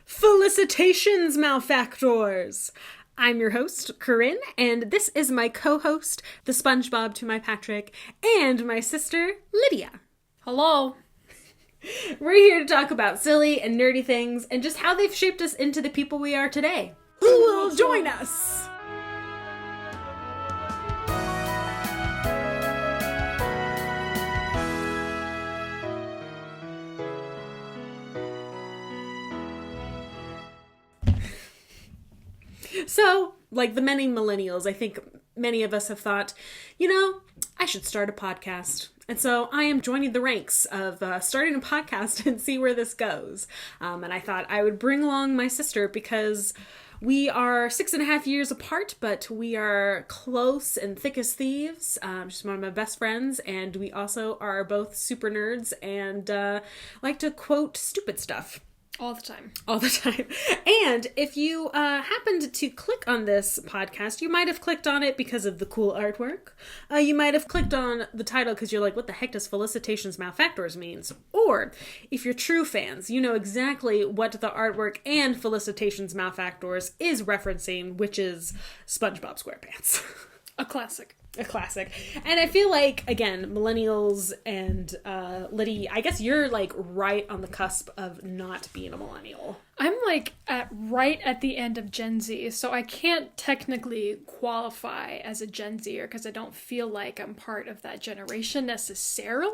Felicitations, Malefactors! I'm your host, Corinn, and this is my co-host, the Spongebob to my Patrick, and my sister, Lydia. Hello. We're here to talk about silly and nerdy things, and just how they've shaped us into the people we are today. Who will join us? So, like the many millennials, I think many of us have thought, I should start a podcast. And so I am joining the ranks of starting a podcast and see where this goes. And I thought I would bring along my sister because we are 6.5 years apart, but we are close and thick as thieves. She's one of my best friends, and we also are both super nerds and like to quote stupid stuff. All the time. All the time. And if you happened to click on this podcast, you might have clicked on it because of the cool artwork. You might have clicked on the title because you're like, what the heck does Felicitations Malefactors means? Or if you're true fans, you know exactly what the artwork and Felicitations Malefactors is referencing, which is SpongeBob SquarePants. A classic. A classic. And I feel like, again, millennials and Liddy, I guess you're like right on the cusp of not being a millennial. I'm like right at the end of Gen Z, so I can't technically qualify as a Gen Zer because I don't feel like I'm part of that generation necessarily.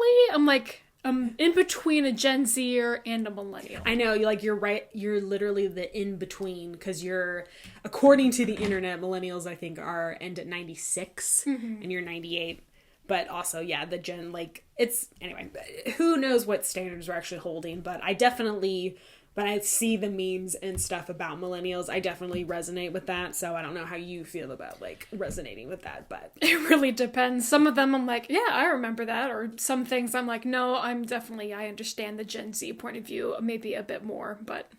I'm in between a Gen Zer and a millennial. I know, you're right. You're literally the in-between because you're, according to the internet, millennials, I think, are end at 96 and you're 98. But also, yeah, the gen, anyway, who knows what standards we're actually holding. But I definitely, when I see the memes and stuff about millennials, I definitely resonate with that. So I don't know how you feel about, resonating with that, but it really depends. Some of them I'm like, yeah, I remember that. Or some things I'm like, no, I understand the Gen Z point of view maybe a bit more, but...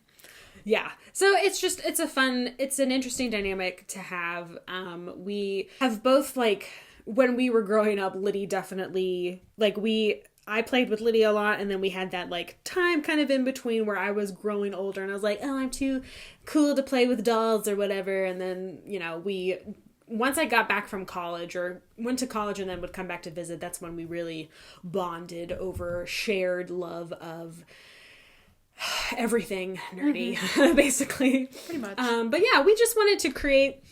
Yeah. So it's an interesting dynamic to have. We have both, when we were growing up, Liddy definitely, I played with Lydia a lot, and then we had that, time kind of in between where I was growing older, and I was like, oh, I'm too cool to play with dolls or whatever, and then, once I got back from college, or went to college and then would come back to visit, that's when we really bonded over shared love of everything nerdy, basically. Pretty much. But yeah, we just wanted to create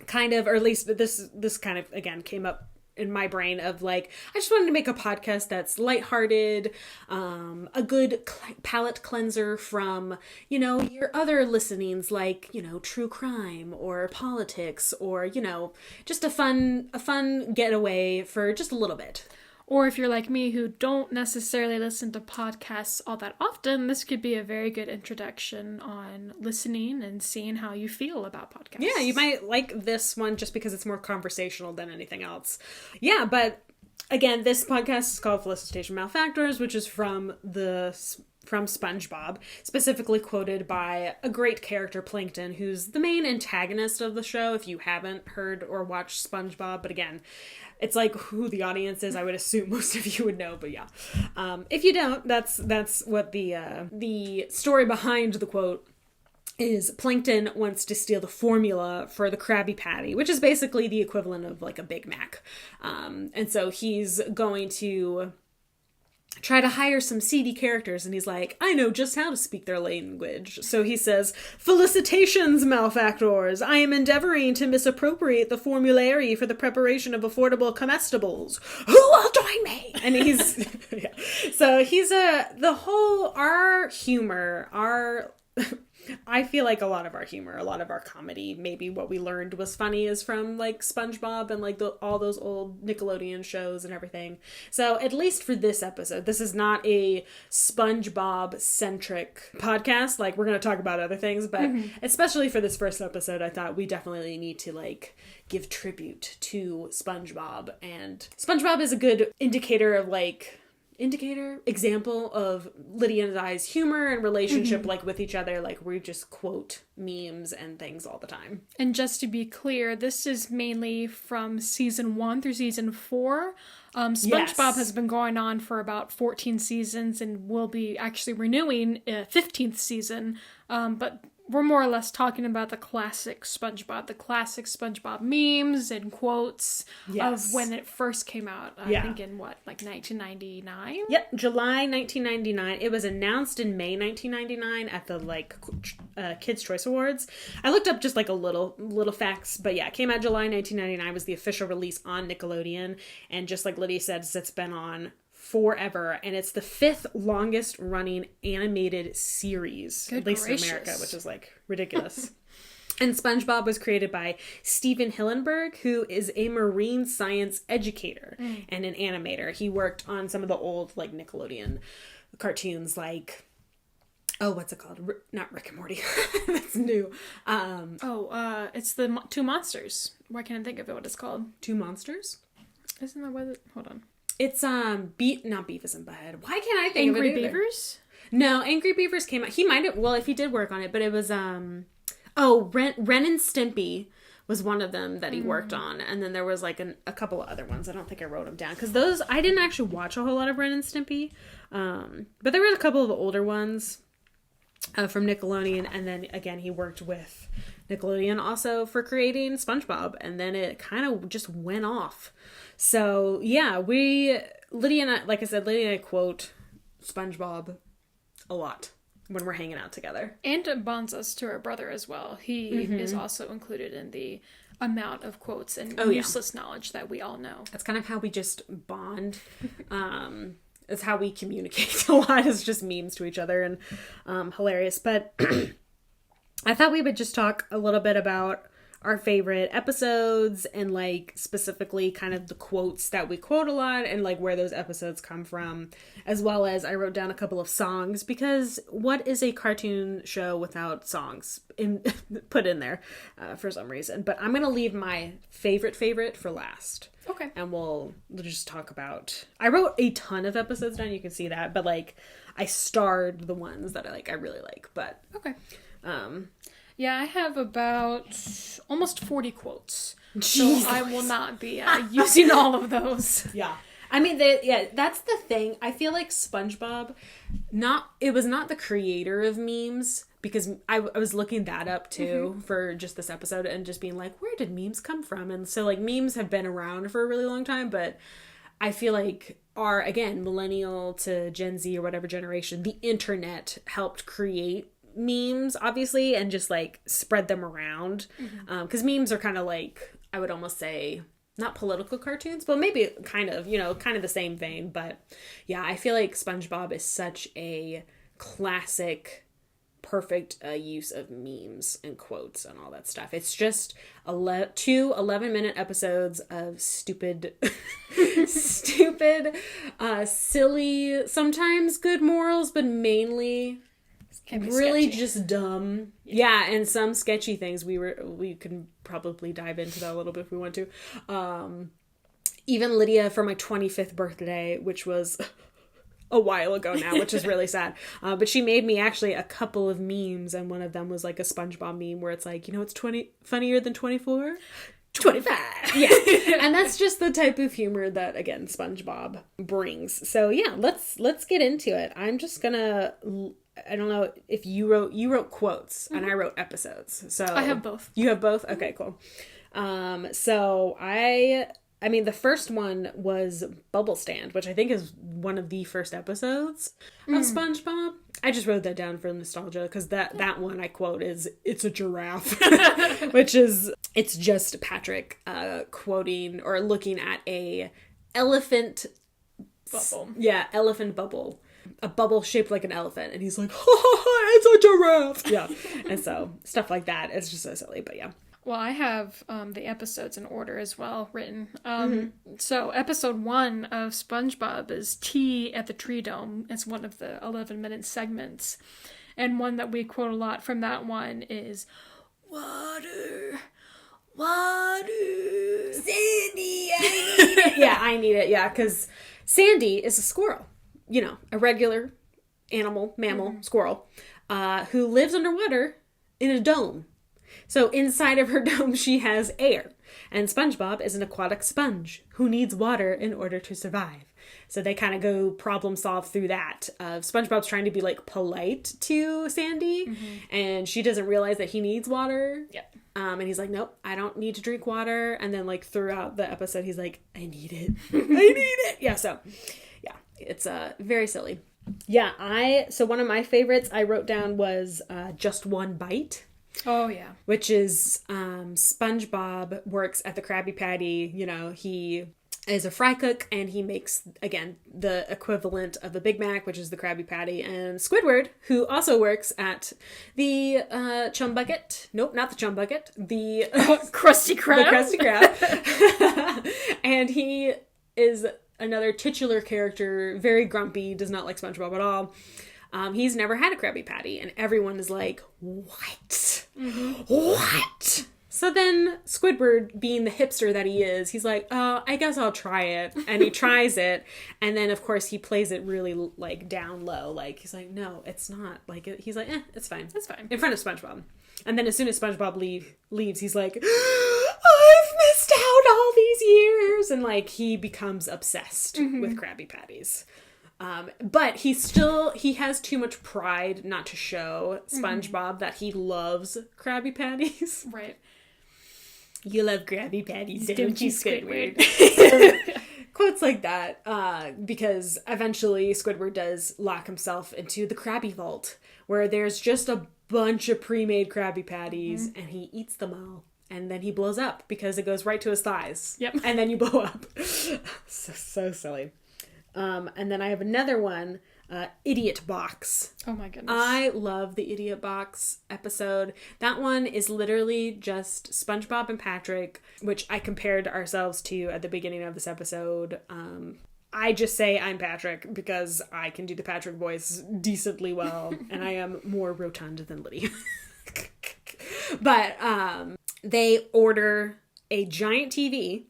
kind of, or at least this kind of, again, came up in my brain of I just wanted to make a podcast that's lighthearted, a good palate cleanser from, your other listenings, true crime or politics or, just a fun getaway for just a little bit. Or if you're like me who don't necessarily listen to podcasts all that often, this could be a very good introduction on listening and seeing how you feel about podcasts. Yeah, you might like this one just because it's more conversational than anything else. Yeah, but again, this podcast is called Felicitations Malefactors, which is from SpongeBob, specifically quoted by a great character, Plankton, who's the main antagonist of the show, if you haven't heard or watched SpongeBob. But again, it's who the audience is. I would assume most of you would know, but yeah. If you don't, that's what the story behind the quote is. Plankton wants to steal the formula for the Krabby Patty, which is basically the equivalent of a Big Mac. And so he's going to try to hire some seedy characters, and he's like, I know just how to speak their language. So he says, Felicitations, Malefactors! I am endeavoring to misappropriate the formulary for the preparation of affordable comestibles. Who will join me? And he's, yeah. So he's our humor, I feel like a lot of our humor, a lot of our comedy, maybe what we learned was funny is from SpongeBob and all those old Nickelodeon shows and everything. So at least for this episode, this is not a SpongeBob centric podcast. We're going to talk about other things, but especially for this first episode, I thought we definitely need to give tribute to SpongeBob, and SpongeBob is a good indicator of indicator, example of Lydia and I's humor and relationship, like, with each other. Like, we just quote memes and things all the time. And just to be clear, this is mainly from season 1 through season 4. SpongeBob has been going on for about 14 seasons and will be actually renewing a 15th season. But we're more or less talking about the classic SpongeBob memes and quotes of when it first came out. I think in like 1999? Yep, July 1999. It was announced in May 1999 at the Kids' Choice Awards. I looked up just like a little facts, but yeah, it came out July 1999, was the official release on Nickelodeon, and just like Lydia said, it's been on forever, and it's the 5th longest running animated series, at least in America, which is like ridiculous. And SpongeBob was created by Steven Hillenburg, who is a marine science educator and an animator. He worked on some of the old like Nickelodeon cartoons, like what's it called? Not Rick and Morty. That's new. It's the Two Monsters. Why can't I think of it? What it's called? Two Monsters? Isn't that what it? Hold on. It's not Beavis and Butthead. Why can't I think Angry of it either? Beavers? No, Angry Beavers came out. He might have, well, if he did work on it, but it was Ren and Stimpy was one of them that he worked on, and then there was like a couple of other ones. I don't think I wrote them down because those I didn't actually watch a whole lot of Ren and Stimpy, but there were a couple of older ones from Nickelodeon, and then again he worked with Nickelodeon also for creating SpongeBob, and then it kind of just went off. So yeah, Lydia and I quote SpongeBob a lot when we're hanging out together. And it bonds us to our brother as well. He is also included in the amount of quotes and useless knowledge that we all know. That's kind of how we just bond. It's how we communicate a lot, is just memes to each other, and hilarious. But I thought we would just talk a little bit about our favorite episodes and like specifically kind of the quotes that we quote a lot and like where those episodes come from, as well as I wrote down a couple of songs, because what is a cartoon show without songs put in there for some reason. But I'm gonna leave my favorite for last. Okay. And we'll just talk about, I wrote a ton of episodes down, you can see that, but like I starred the ones that I really like. But okay. Yeah, I have about almost 40 quotes. Jesus. So I will not be using all of those. Yeah. I mean, that's the thing. I feel like SpongeBob, it was not the creator of memes, because I was looking that up too for just this episode and just being like, where did memes come from? And so like memes have been around for a really long time, but I feel like our, again, millennial to Gen Z or whatever generation, the internet helped create memes, obviously, and just like spread them around, because memes are kind of like, I would almost say, not political cartoons, but maybe kind of the same vein. But yeah, I feel like SpongeBob is such a classic, perfect use of memes and quotes and all that stuff. It's just 2 11-minute episodes of stupid, silly, sometimes good morals, but mainly really sketchy. Just dumb. Yeah, and some sketchy things. We can probably dive into that a little bit if we want to. Even Lydia, for my 25th birthday, which was a while ago now, which is really sad. But she made me actually a couple of memes, and one of them was like a SpongeBob meme where it's like, it's 20 funnier than 24? 25. Yeah. And that's just the type of humor that, again, SpongeBob brings. So yeah, let's get into it. I'm just gonna, I don't know if you wrote quotes and I wrote episodes. So I have both. You have both? Okay, cool. So I mean, the first one was Bubble Stand, which I think is one of the first episodes of SpongeBob. I just wrote that down for nostalgia, because that one I quote is, "It's a giraffe," it's just Patrick quoting or looking at a elephant bubble. Yeah, elephant bubble. A bubble shaped like an elephant, and he's like, "It's a giraffe." Yeah, and so stuff like that. It's just so silly, but yeah. Well, I have the episodes in order as well written. So episode 1 of SpongeBob is Tea at the Tree Dome. It's one of the 11-minute segments. And one that we quote a lot from that one is, "Water, water, Sandy, I need it." Yeah, I need it. Yeah, because Sandy is a squirrel. a regular mammal, squirrel, who lives underwater in a dome. So inside of her dome, she has air. And SpongeBob is an aquatic sponge who needs water in order to survive. So they kind of go problem solve through that. SpongeBob's trying to be like polite to Sandy, and she doesn't realize that he needs water. Yep. And he's like, nope, I don't need to drink water. And then like throughout the episode, he's like, I need it. I need it. Yeah. So yeah, it's very silly. Yeah. So one of my favorites I wrote down was Just One Bite. Oh, yeah. Which is SpongeBob works at the Krabby Patty. He is a fry cook, and he makes, again, the equivalent of the Big Mac, which is the Krabby Patty. And Squidward, who also works at the Chum Bucket. Nope, not the Chum Bucket. The Krusty Krab. The Krusty Krab. And he is another titular character, very grumpy, does not like SpongeBob at all. He's never had a Krabby Patty, and everyone is like, what? What? So then Squidward, being the hipster that he is, he's like, I guess I'll try it. And he tries it. And then, of course, he plays it really, like, down low. Like, he's like, no, it's not. Like, he's like, it's fine. It's fine. In front of SpongeBob. And then as soon as SpongeBob leaves, he's like, I've missed out all these years. And, like, he becomes obsessed with Krabby Patties. But he has too much pride not to show SpongeBob that he loves Krabby Patties. Right. You love Krabby Patties, don't you, Squidward? Quotes like that, because eventually Squidward does lock himself into the Krabby Vault, where there's just a bunch of pre-made Krabby Patties, and he eats them all. And then he blows up, because it goes right to his thighs. Yep. And then you blow up. So silly. And then I have another one, Idiot Box. Oh my goodness. I love the Idiot Box episode. That one is literally just SpongeBob and Patrick, which I compared ourselves to at the beginning of this episode. I just say I'm Patrick because I can do the Patrick voice decently well, and I am more rotund than Lydia. But they order a giant TV,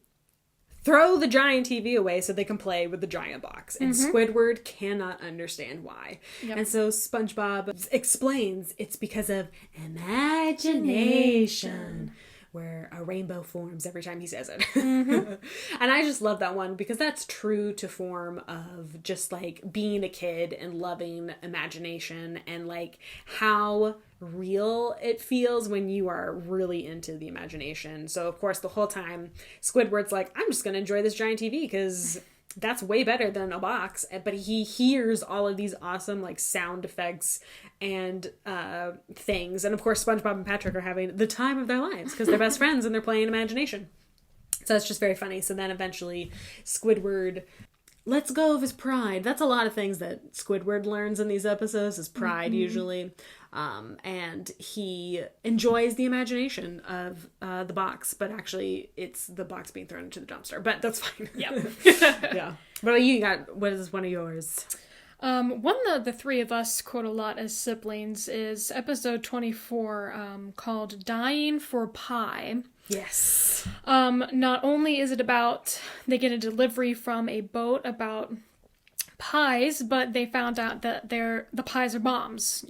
throw the giant TV away so they can play with the giant box. And Squidward cannot understand why. Yep. And so SpongeBob explains it's because of imagination, where a rainbow forms every time he says it. And I just love that one because that's true to form of just like being a kid and loving imagination and like how real it feels when you are really into the imagination. So of course the whole time Squidward's like, I'm just gonna enjoy this giant TV because that's way better than a box. But he hears all of these awesome like sound effects and things, and of course SpongeBob and Patrick are having the time of their lives because they're best friends and they're playing imagination. So it's just very funny. So then eventually Squidward lets go of his pride. That's a lot of things that Squidward learns in these episodes, is pride usually. And he enjoys the imagination of the box, but actually it's the box being thrown into the dumpster. But that's fine. Yep. Yeah. What about you? What is one of yours? One that the three of us quote a lot as siblings is episode 24, called Dying for Pie. Yes. Not only is it about, they get a delivery from a boat about pies, but they found out that the pies are bombs.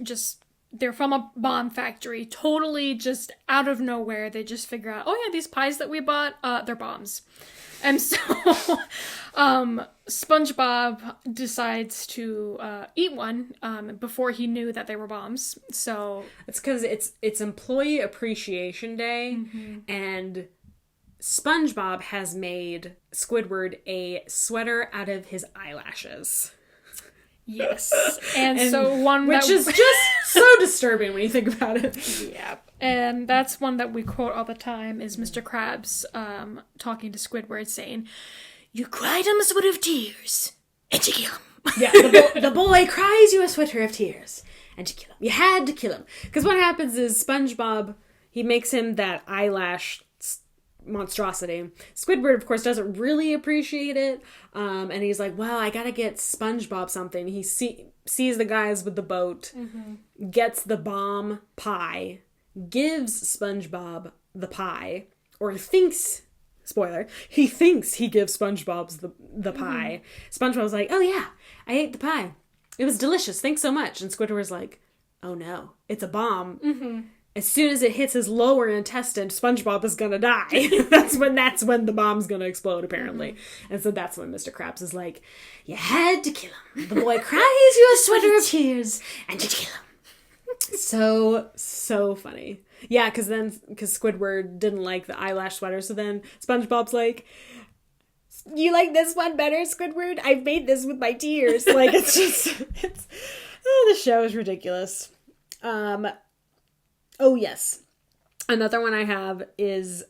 They're from a bomb factory, totally just out of nowhere. They just figure out, oh yeah, these pies that we bought, they're bombs. And so, SpongeBob decides to eat one before he knew that they were bombs. So it's because it's Employee Appreciation Day, and SpongeBob has made Squidward a sweater out of his eyelashes. Yes, and so one which is just so disturbing when you think about it. Yeah, and that's one that we quote all the time is Mr. Krabs talking to Squidward saying, "You cried him a sweat of tears, and you kill him." Yeah, the boy cries you a sweater of tears, and you kill him. You had to kill him. Because what happens is SpongeBob, he makes him that eyelash monstrosity. Squidward, of course, doesn't really appreciate it, and he's like, well, I gotta get SpongeBob something. He sees the guys with the boat, gets the bomb pie, gives SpongeBob the pie, or thinks spoiler, he thinks he gives SpongeBob's the pie. SpongeBob's like, oh yeah, I ate the pie. It was delicious. Thanks so much. And Squidward's like, oh no, it's a bomb. Mm-hmm. As soon as it hits his lower intestine, SpongeBob is gonna die. that's when the bomb's gonna explode, apparently. Mm-hmm. And so that's when Mr. Krabs is like, you had to kill him. The boy cries you a sweater of tears, and you kill him. So funny. Yeah, because Squidward didn't like the eyelash sweater, so then SpongeBob's like, you like this one better, Squidward? I've made this with my tears. Like, the show is ridiculous. Oh, yes. Another one I have is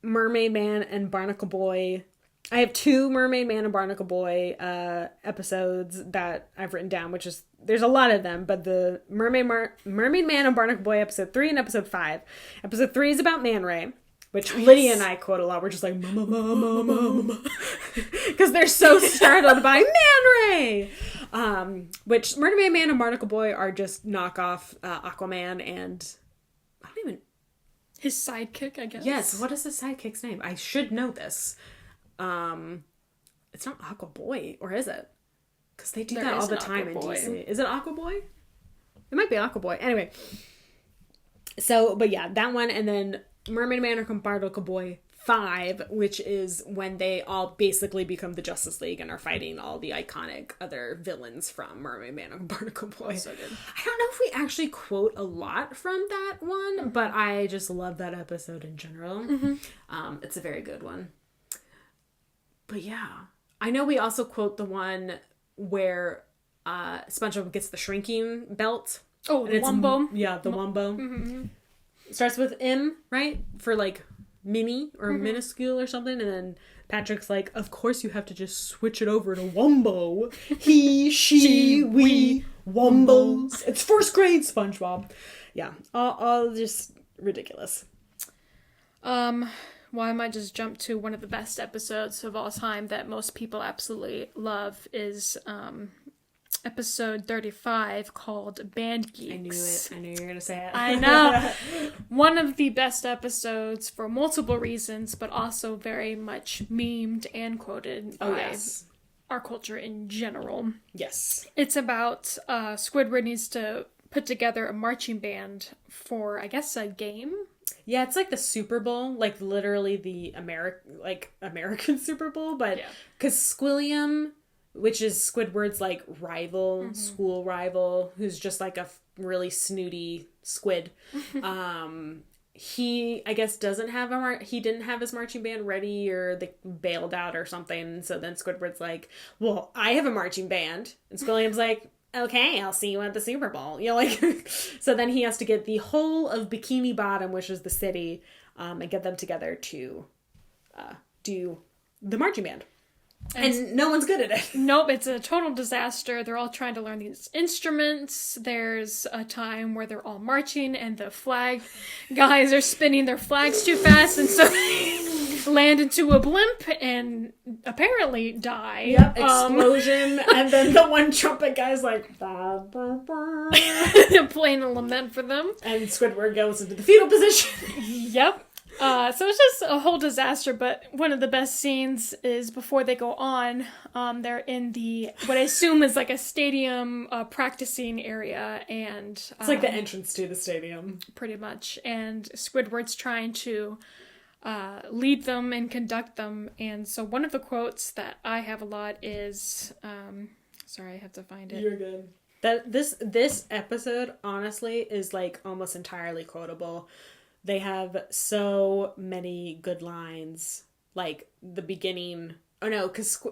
Mermaid Man and Barnacle Boy. I have 2 Mermaid Man and Barnacle Boy episodes that I've written down, which is, there's a lot of them, but the Mermaid Man and Barnacle Boy episode 3 and episode 5. Episode 3 is about Man Ray, which Lydia and I quote a lot. We're just like, mama, mama, mama, because they're so startled by Man Ray. Which Mermaid Man and Barnacle Boy are just knockoff Aquaman and... I don't even... His sidekick, I guess. Yes, what is his sidekick's name? I should know this. It's not Aqua Boy, or is it? Because they do that all the time in DC. Is it Aqua Boy? It might be Aqua Boy. Anyway. So, but yeah, that one, and then Mermaid Man and Barnacle Boy 5, which is when they all basically become the Justice League and are fighting all the iconic other villains from Mermaid Man and Barnacle Boy. So good. I don't know if we actually quote a lot from that one, but I just love that episode in general. Mm-hmm. It's a very good one. But yeah, I know we also quote the one where SpongeBob gets the shrinking belt. Oh, the Wumbo. Yeah, the Wumbo. Mm-hmm. Starts with M, right? For like mini or minuscule or something. And then Patrick's like, of course you have to just switch it over to Wumbo. He, she, we, Wumbos. It's first grade, SpongeBob. Yeah, all just ridiculous. Well, I might just jump to one of the best episodes of all time that most people absolutely love is episode 35 called Band Geeks. I knew you were going to say it. I know. One of the best episodes for multiple reasons, but also very much memed and quoted by our culture in general. Yes. It's about Squidward needs to put together a marching band for, I guess, a game. Yeah, it's like the Super Bowl, like literally the American Super Bowl, but because Squilliam, which is Squidward's like rival, school rival, who's just like a really snooty squid. He, I guess, didn't have his marching band ready, or they bailed out or something. So then Squidward's like, well, I have a marching band. And Squilliam's like, okay, I'll see you at the Super Bowl. You know, like, so then he has to get the whole of Bikini Bottom, which is the city, and get them together to do the marching band. And no one's good at it. Nope, it's a total disaster. They're all trying to learn these instruments. There's a time where they're all marching and the flag guys are spinning their flags too fast, and so they land into a blimp and apparently die. Yep, explosion, and then the one trumpet guy's like, bah, bah, bah. Playing a lament for them. And Squidward goes into the fetal position. Yep. So it's just a whole disaster, but one of the best scenes is before they go on, they're in what I assume is like a stadium practicing area, and it's like the entrance to the stadium. Pretty much, and Squidward's trying to lead them and conduct them, and so one of the quotes that I have a lot is, sorry, I have to find it. You're good. That this episode, honestly, is like almost entirely quotable. They have so many good lines, like the beginning. Oh no, because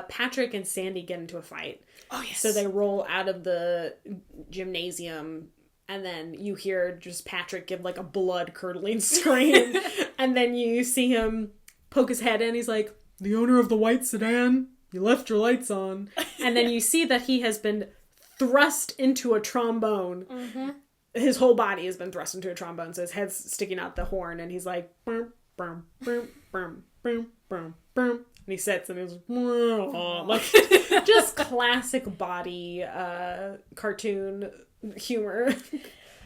Patrick and Sandy get into a fight. Oh yes. So they roll out of the gymnasium, and then you hear just Patrick give like a blood-curdling scream, and then you see him poke his head in. He's like, "The owner of the white sedan, you left your lights on," and then you see that he has been thrust into a trombone. Mm-hmm. His whole body has been thrust into a trombone, so his head's sticking out the horn, and he's like, boom, boom, boom, boom, boom, boom, boom, and he sits, and he's like, just classic body cartoon humor.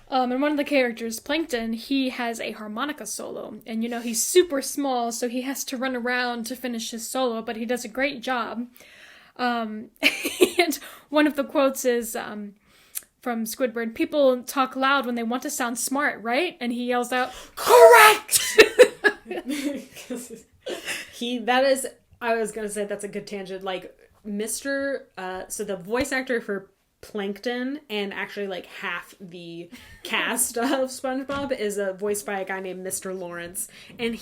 And one of the characters, Plankton, he has a harmonica solo. And, he's super small, so he has to run around to finish his solo, but he does a great job. And one of the quotes is from Squidward, "People talk loud when they want to sound smart, right?" And he yells out, "Correct!" I was going to say that's a good tangent. Like, so the voice actor for Plankton and actually like half the cast of SpongeBob is voiced by a guy named Mr. Lawrence, and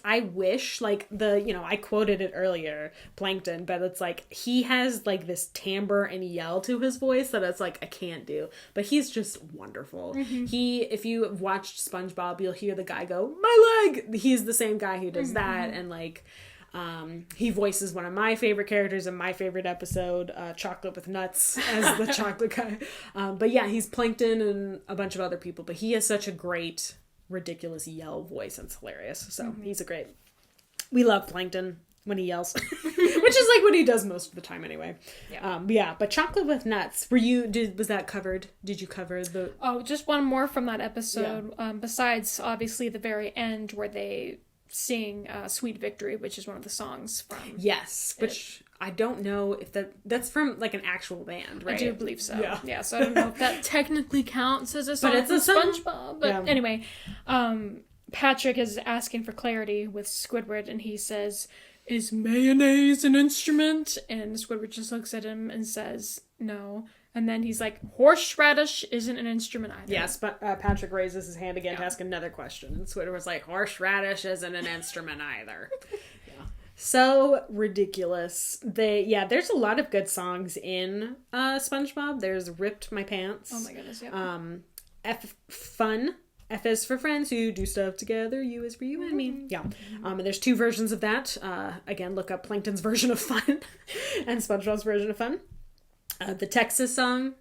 I wish, like, I quoted it earlier, Plankton, but it's like he has like this timbre and yell to his voice that it's like I can't do, but he's just wonderful. If you have watched SpongeBob, you'll hear the guy go, "My leg." He's the same guy who does that, and like he voices one of my favorite characters in my favorite episode, Chocolate with Nuts, as the chocolate guy. But yeah, he's Plankton and a bunch of other people, but he has such a great, ridiculous yell voice, and it's hilarious. So we love Plankton when he yells, which is like what he does most of the time anyway. But Chocolate with Nuts, was that covered? Did you cover the... Oh, just one more from that episode, besides obviously the very end where they sing Sweet Victory, which is one of the songs from... Yes, which I don't know if that's from like an actual band, right? I do believe so. Yeah, so I don't know if that technically counts as a song from SpongeBob. But anyway, Patrick is asking for clarity with Squidward, and he says, "Is mayonnaise an instrument?" And Squidward just looks at him and says, "No." And then he's like, "Horseradish isn't an instrument either." Yes, but Patrick raises his hand again to ask another question. And Squidward was like, "Horseradish isn't an instrument either." So ridiculous. There's a lot of good songs in SpongeBob. There's "Ripped My Pants." Oh my goodness, yeah. Fun. F is for friends who do stuff together. U is for you and me. Yeah. And there's 2 versions of that. Again, look up Plankton's version of Fun and SpongeBob's version of Fun. The Texas song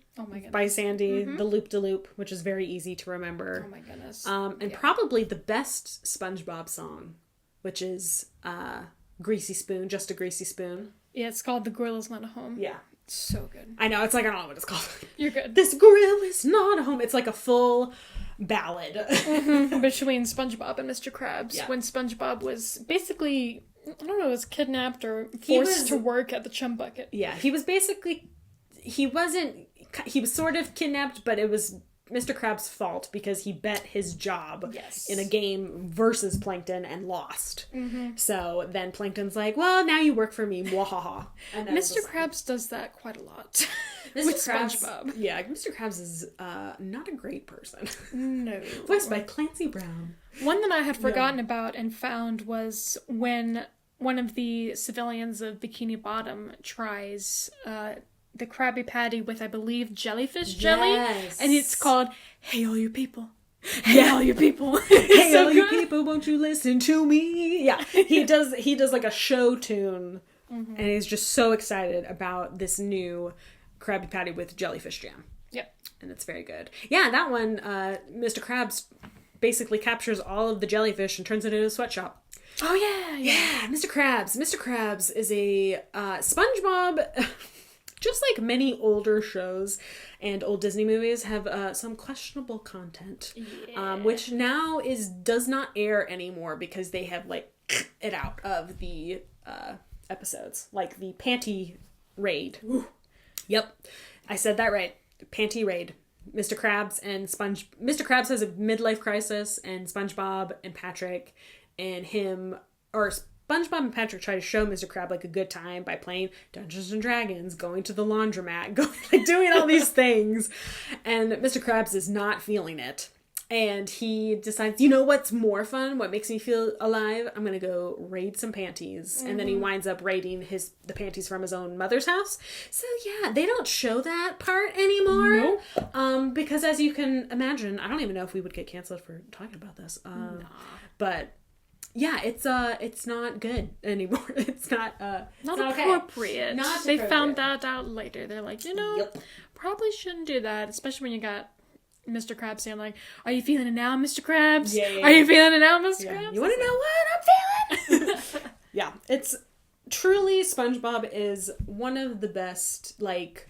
by Sandy, the Loop-de-Loop, which is very easy to remember. Oh my goodness. And probably the best SpongeBob song, which is Greasy Spoon, Just a Greasy Spoon. Yeah, it's called The Grill Is Not a Home. Yeah. It's so good. I know, it's like, I don't know what it's called. You're good. This grill is not a home. It's like a full ballad. Between SpongeBob and Mr. Krabs. Yeah. When SpongeBob was basically, I don't know, was kidnapped or forced to work at the Chum Bucket. Yeah, he was sort of kidnapped, but it was Mr. Krabs' fault because he bet his job in a game versus Plankton and lost. So then Plankton's like, "Well, now you work for me, wahaha." And Mr. Krabs does that quite a lot. With SpongeBob. Yeah, Mr. Krabs is not a great person. No. Voiced by Clancy Brown. One that I had forgotten about and found was when one of the civilians of Bikini Bottom tries the Krabby Patty with, I believe, jellyfish jelly. And it's called "Hey All You People." Hey all you people. Hey all you people, won't you listen to me? Yeah. He does like a show tune. And he's just so excited about this new Krabby Patty with jellyfish jam. Yep. And it's very good. Yeah, that one, Mr. Krabs basically captures all of the jellyfish and turns it into a sweatshop. Oh yeah. Yeah, Mr. Krabs. Mr. Krabs is a SpongeBob... Just like many older shows and old Disney movies have some questionable content, which now does not air anymore because they have like it out of the episodes, like the panty raid. Ooh. Yep, I said that right. Panty raid. Mr. Krabs has a midlife crisis, and SpongeBob and Patrick and him SpongeBob and Patrick try to show Mr. Krabs like a good time by playing Dungeons and Dragons, going to the laundromat, doing all these things. And Mr. Krabs is not feeling it. And he decides, you know what's more fun? What makes me feel alive? I'm going to go raid some panties. And then he winds up raiding the panties from his own mother's house. So yeah, they don't show that part anymore. Nope. Because as you can imagine, I don't even know if we would get canceled for talking about this. But... yeah, it's not good anymore. It's not appropriate. Okay. Not they appropriate. Found that out later. They're like, probably shouldn't do that, especially when you got Mr. Krabs saying like, "Are you feeling it now, Mr. Krabs? Yeah. Are you feeling it now, Mr. Krabs? You want to know what I'm feeling?" Yeah, it's truly SpongeBob is one of the best, like,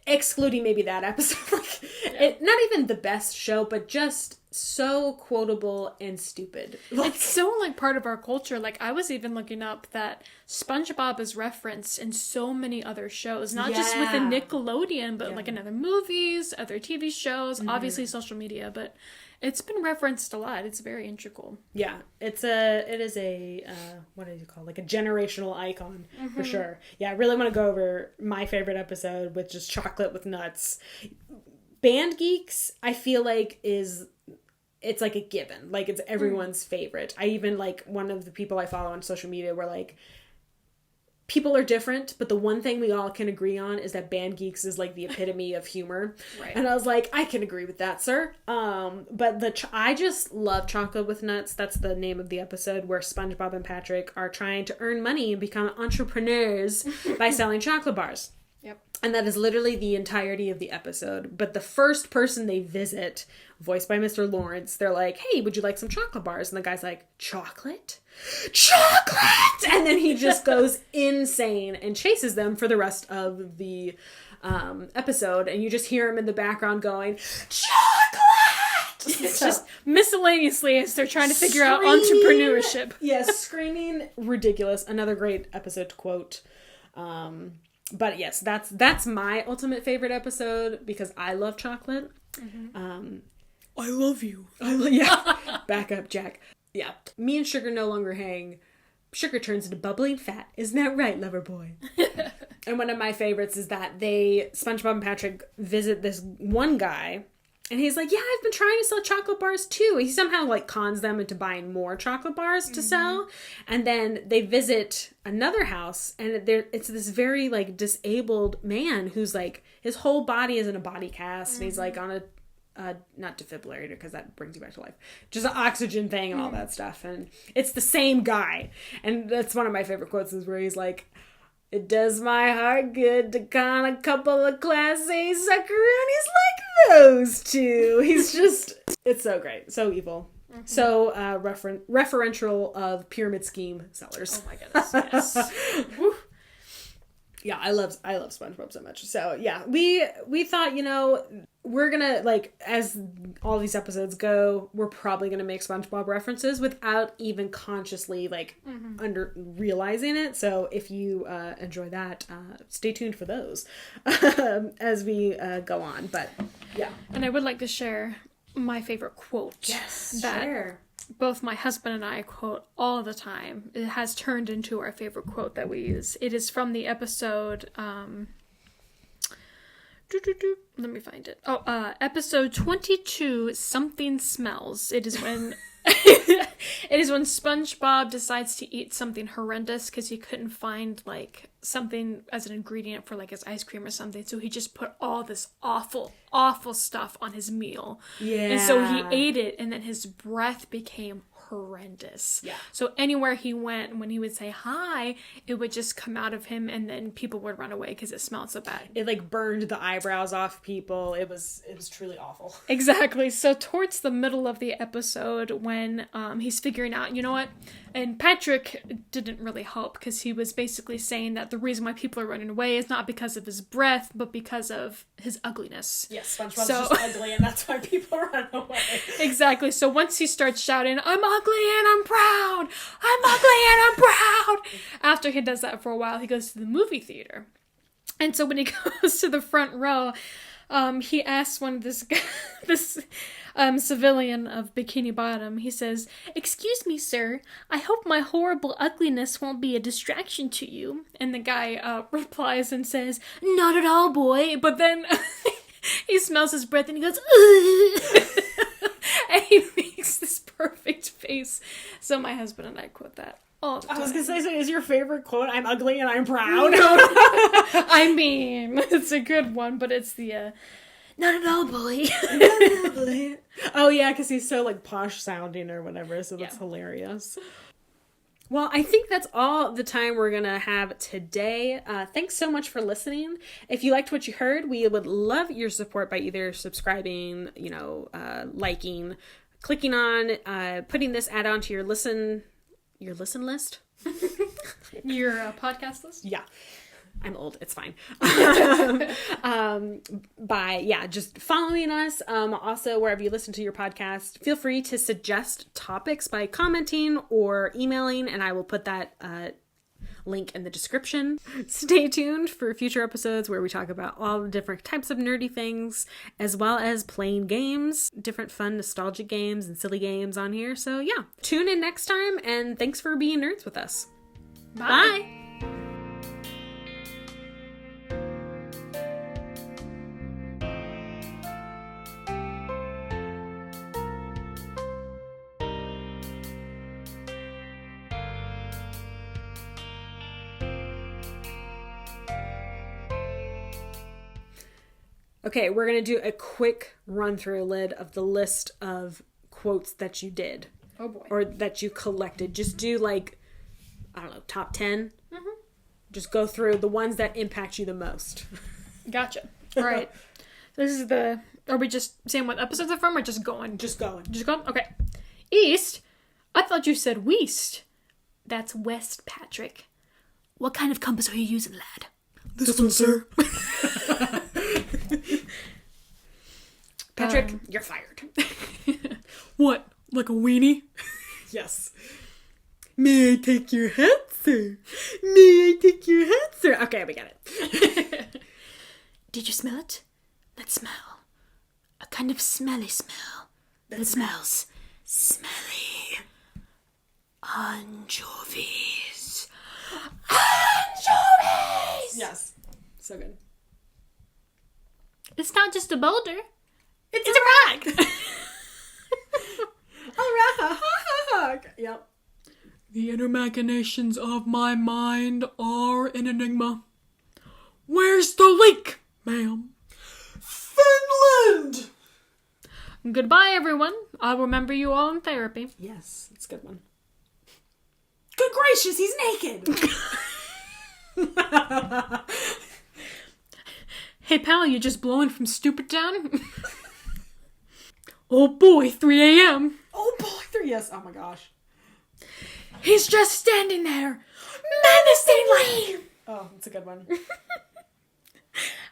excluding maybe that episode, Not even the best show, but just so quotable and stupid. It's so, like, part of our culture. Like, I was even looking up that SpongeBob is referenced in so many other shows. Not just within Nickelodeon, but, like, in other movies, other TV shows, obviously social media, but it's been referenced a lot. It's very integral. Yeah, it is a, what do you call it? Like a generational icon, for sure. Yeah, I really want to go over my favorite episode, which is Chocolate with Nuts. Band Geeks, I feel like it's like a given. Like, it's everyone's favorite. I even, like, one of the people I follow on social media were like, people are different, but the one thing we all can agree on is that Band Geeks is, like, the epitome of humor. Right. And I was like, I can agree with that, sir. But I just love Chocolate with Nuts. That's the name of the episode, where SpongeBob and Patrick are trying to earn money and become entrepreneurs by selling chocolate bars. Yep. And that is literally the entirety of the episode. But the first person they visit, voiced by Mr. Lawrence, they're like, hey, would you like some chocolate bars? And the guy's like, chocolate? Chocolate! And then he just goes insane and chases them for the rest of the episode. And you just hear him in the background going, chocolate! It's just miscellaneously as they're trying to figure out entrepreneurship. Yes, screaming ridiculous. Another great episode to quote. But yes, that's my ultimate favorite episode because I love chocolate. I love you. Yeah. Back up, Jack. Yeah. Me and Sugar no longer hang. Sugar turns into bubbling fat. Isn't that right, lover boy? And one of my favorites is that SpongeBob and Patrick visit this one guy. And he's like, yeah, I've been trying to sell chocolate bars too. He somehow, like, cons them into buying more chocolate bars to sell. And then they visit another house, and it's this very, like, disabled man who's, like, his whole body is in a body cast. And he's, like, on a, not defibrillator, because that brings you back to life. Just an oxygen thing and all that stuff. And it's the same guy. And that's one of my favorite quotes is where he's like, it does my heart good to con a couple of Class A suckaroonies like those two. He's just, it's so great. So evil. So referential of pyramid scheme sellers. Oh my goodness, yes. Yeah, I love SpongeBob so much. So yeah, we thought, we're gonna, like, as all these episodes go, we're probably gonna make SpongeBob references without even consciously, like, under realizing it. So if you enjoy that, stay tuned for those as we go on. But yeah, and I would like to share my favorite quote. Yes, that share. Both my husband and I quote all the time. It has turned into our favorite quote that we use. It is from the episode, let me find it. Episode 22, Something Smells. It is when SpongeBob decides to eat something horrendous because he couldn't find, like, something as an ingredient for, like, his ice cream or something. So he just put all this awful, awful stuff on his meal. Yeah. And so he ate it, and then his breath became horrendous. Yeah. So anywhere he went, when he would say hi, it would just come out of him, and then people would run away because it smelled so bad. It, like, burned the eyebrows off people. It was truly awful. Exactly. So towards the middle of the episode, when he's figuring out, you know what? And Patrick didn't really help because he was basically saying that the reason why people are running away is not because of his breath, but because of his ugliness. Yes, SpongeBob's just ugly, and that's why people run away. Exactly. So once he starts shouting, I'm ugly and I'm proud! I'm ugly and I'm proud! After he does that for a while, he goes to the movie theater. And so when he goes to the front row, he asks one of this civilian of Bikini Bottom, he says, excuse me, sir, I hope my horrible ugliness won't be a distraction to you. And the guy replies and says, not at all, boy. But then he smells his breath and he goes, ugh! And he makes this perfect face. So my husband and I quote that all the time. I was going to say, so is your favorite quote, I'm ugly and I'm proud? No. I mean, it's a good one, but it's the, not at all, boy. Oh, yeah, because he's so, like, posh sounding or whatever, so that's hilarious. Well, I think that's all the time we're going to have today. Thanks so much for listening. If you liked what you heard, we would love your support by either subscribing, liking, clicking on, putting this ad onto your listen list. Your podcast list? Yeah. I'm old. It's fine. By just following us. Also, wherever you listen to your podcast, feel free to suggest topics by commenting or emailing, and I will put that link in the description. Stay tuned for future episodes where we talk about all the different types of nerdy things, as well as playing games, different fun nostalgic games and silly games on here. So yeah, tune in next time, and thanks for being nerds with us. Bye. Bye. Okay, we're going to do a quick run through, Lid, of the list of quotes that you did. Oh boy. Or that you collected. Just do top 10. Mm-hmm. Just go through the ones that impact you the most. Gotcha. All right. This is are we just saying what episodes are from or just going? Just going. Just going? Okay. East? I thought you said West. That's West, Patrick. What kind of compass are you using, lad? This one, sir. Patrick, you're fired. What? Like a weenie? Yes. May I take your hat, sir? May I take your hat, sir? Okay, we got it. Did you smell it? That smell. A kind of smelly smell. That smells smelly. Anchovies. Anchovies! Yes. So good. It's not just a boulder. It's a rock! A rock! Yep. The inner machinations of my mind are an enigma. Where's the leak, ma'am? Finland! Goodbye, everyone. I'll remember you all in therapy. Yes, it's a good one. Good gracious, he's naked! Hey, pal, you just blowing from Stupid Town? Oh boy, 3 a.m. Oh boy, yes, oh my gosh. He's just standing there, menacingly! Oh, that's a good one.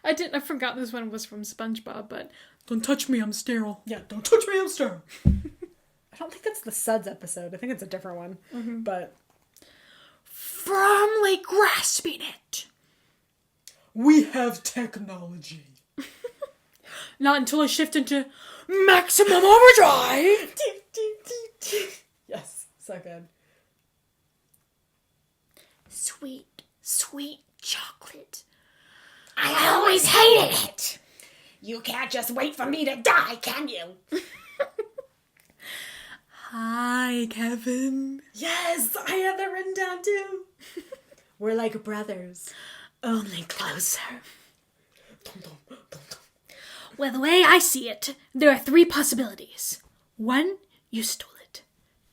I forgot this one was from Spongebob, but don't touch me, I'm sterile. Yeah, don't touch me, I'm sterile. I don't think that's the Suds episode. I think it's a different one. Mm-hmm. But firmly grasping it. We have technology. Not until I shift into maximum overdrive. Yes, so good. Sweet, sweet chocolate. I always hated it. You can't just wait for me to die, can you? Hi, Kevin. Yes, I have that written down too. We're like brothers. Only closer. Well, the way I see it, there are 3 possibilities. 1, you stole it.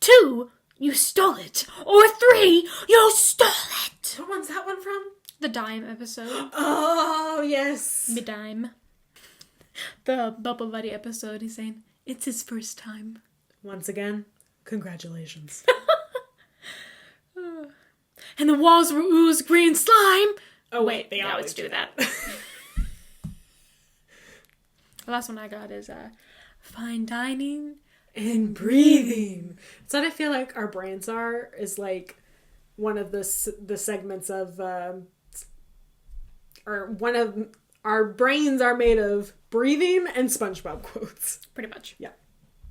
2, you stole it. Or 3, you stole it. What one's that one from? The Dime episode. Oh, yes. The Dime. The Bubble Buddy episode, he's saying, it's his first time. Once again, congratulations. And the walls were ooze green slime. Oh, wait, they always do that. The last one I got is fine dining and breathing. So I feel like our brains is like one of the segments of, or one of our brains are made of breathing and SpongeBob quotes. Pretty much. Yeah.